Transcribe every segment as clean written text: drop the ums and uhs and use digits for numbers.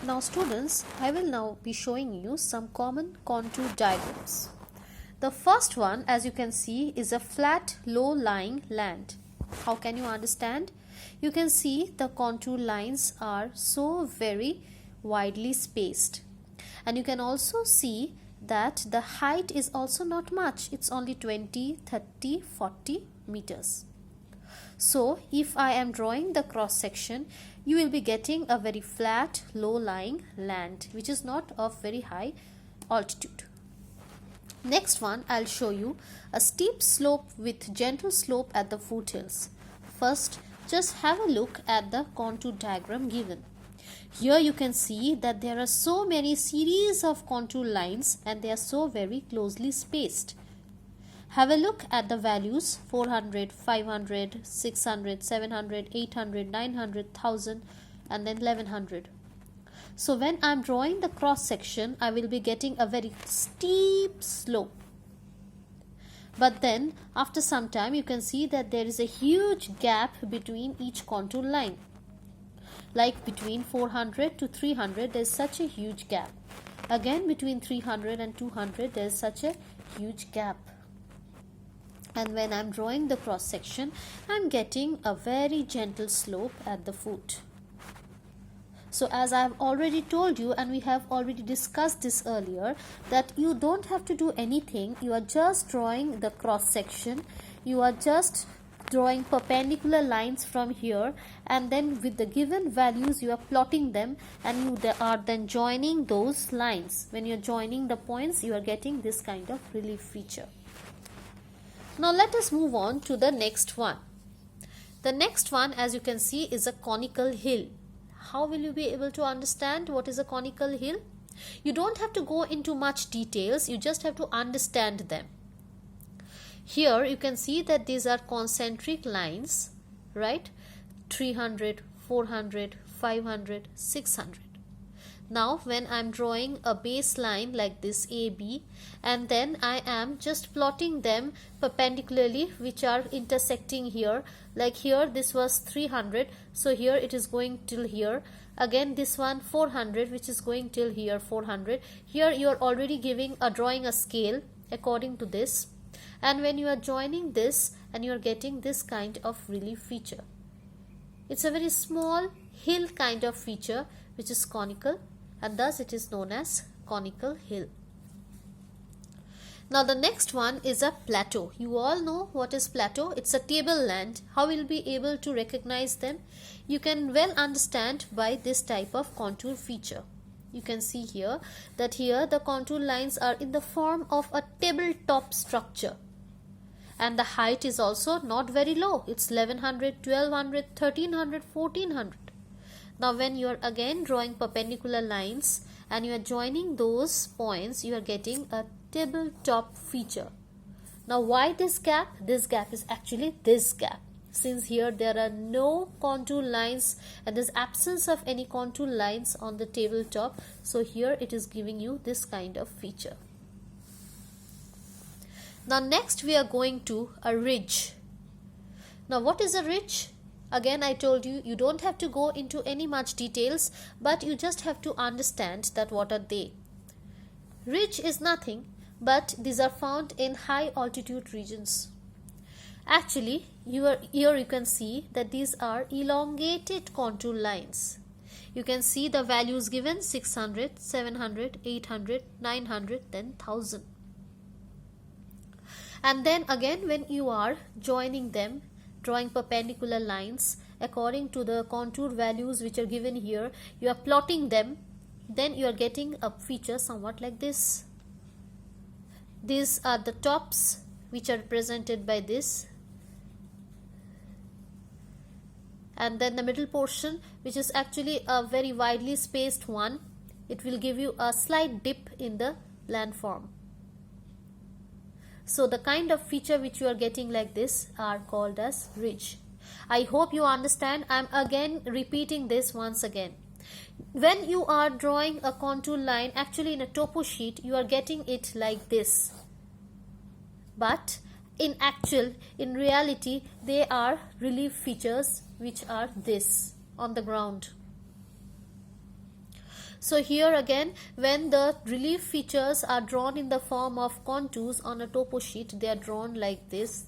Now students, I will now be showing you some common contour diagrams. The first one, as you can see, is a flat low-lying land. How can you understand? You can see the contour lines are so very widely spaced. And you can also see that the height is also not much. It's only 20, 30, 40 meters. So if I am drawing the cross section, you will be getting a very flat low-lying land which is not of very high altitude. Next one, I'll show you a steep slope with gentle slope at the foothills. First, just have a look at the contour diagram given. Here you can see that there are so many series of contour lines and they are so very closely spaced. Have a look at the values 400, 500, 600, 700, 800, 900, 1000 and then 1100. So when I am drawing the cross section, I will be getting a very steep slope. But then after some time you can see that there is a huge gap between each contour line. Like between 400 to 300 there is such a huge gap. Again between 300 and 200 there is such a huge gap. And when I am drawing the cross section, I am getting a very gentle slope at the foot. So as I have already told you, and we have already discussed this earlier, that you don't have to do anything. You are just drawing the cross section. You are just drawing perpendicular lines from here, and then with the given values you are plotting them, and you are then joining those lines. When you are joining the points, you are getting this kind of relief feature. Now let us move on to the next one. The next one, as you can see, is a conical hill. How will you be able to understand what is a conical hill? You don't have to go into much details, you just have to understand them. Here you can see that these are concentric lines, right? 300, 400, 500, 600. Now when I am drawing a baseline like this AB, and then I am just plotting them perpendicularly which are intersecting here. Like here this was 300, so here it is going till here. Again this one 400 which is going till here 400. Here you are already drawing a scale according to this. And when you are joining this, and you are getting this kind of relief feature. It's a very small hill kind of feature which is conical, and thus it is known as conical hill. Now the next one is a plateau. You all know what is plateau. It's a tableland. How will you be able to recognize them? You can well understand by this type of contour feature. You can see here that here the contour lines are in the form of a tabletop structure. And the height is also not very low. It's 1100, 1200, 1300, 1400. Now when you are again drawing perpendicular lines and you are joining those points, you are getting a tabletop feature. Now why this gap? This gap is actually this gap. Since here there are no contour lines and there's absence of any contour lines on the tabletop, so here it is giving you this kind of feature. Now next we are going to a ridge. Now what is a ridge? Again I told you, you don't have to go into any much details, but you just have to understand that what are they. Ridge is nothing, but these are found in high altitude regions. Actually, here you can see that these are elongated contour lines. You can see the values given 600, 700, 800, 900, then 1000. And then again when you are joining them, drawing perpendicular lines according to the contour values which are given here, you are plotting them, then you are getting a feature somewhat like this. These are the tops which are represented by this, and then the middle portion which is actually a very widely spaced one. It will give you a slight dip in the landform. So the kind of feature which you are getting like this are called as ridge. I hope you understand. I am again repeating this once again. When you are drawing a contour line, actually in a topo sheet, you are getting it like this. But in reality, they are relief features which are this on the ground. So here again, when the relief features are drawn in the form of contours on a topo sheet, they are drawn like this.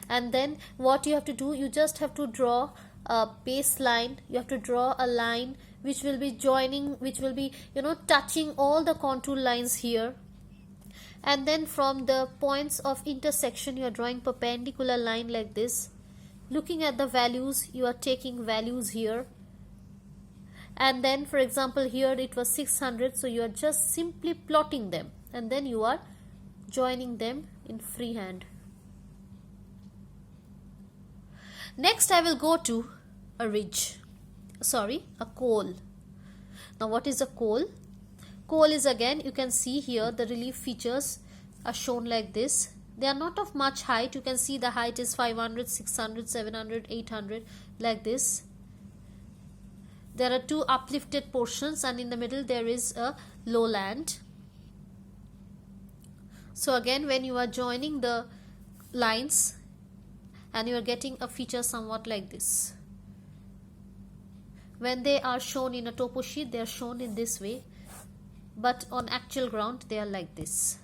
And then what you have to do, you just have to draw a baseline. You have to draw a line which will be joining, which will be, touching all the contour lines here. And then from the points of intersection, you are drawing perpendicular line like this. Looking at the values, you are taking values here. And then for example here it was 600, so you are just simply plotting them and then you are joining them in freehand. Next I will go to a col. Now what is a col? Col is, again, you can see here the relief features are shown like this. They are not of much height. You can see the height is 500, 600, 700, 800 like this. There are two uplifted portions and in the middle there is a lowland. So again, when you are joining the lines and you are getting a feature somewhat like this. When they are shown in a topo sheet, they are shown in this way, but on actual ground they are like this.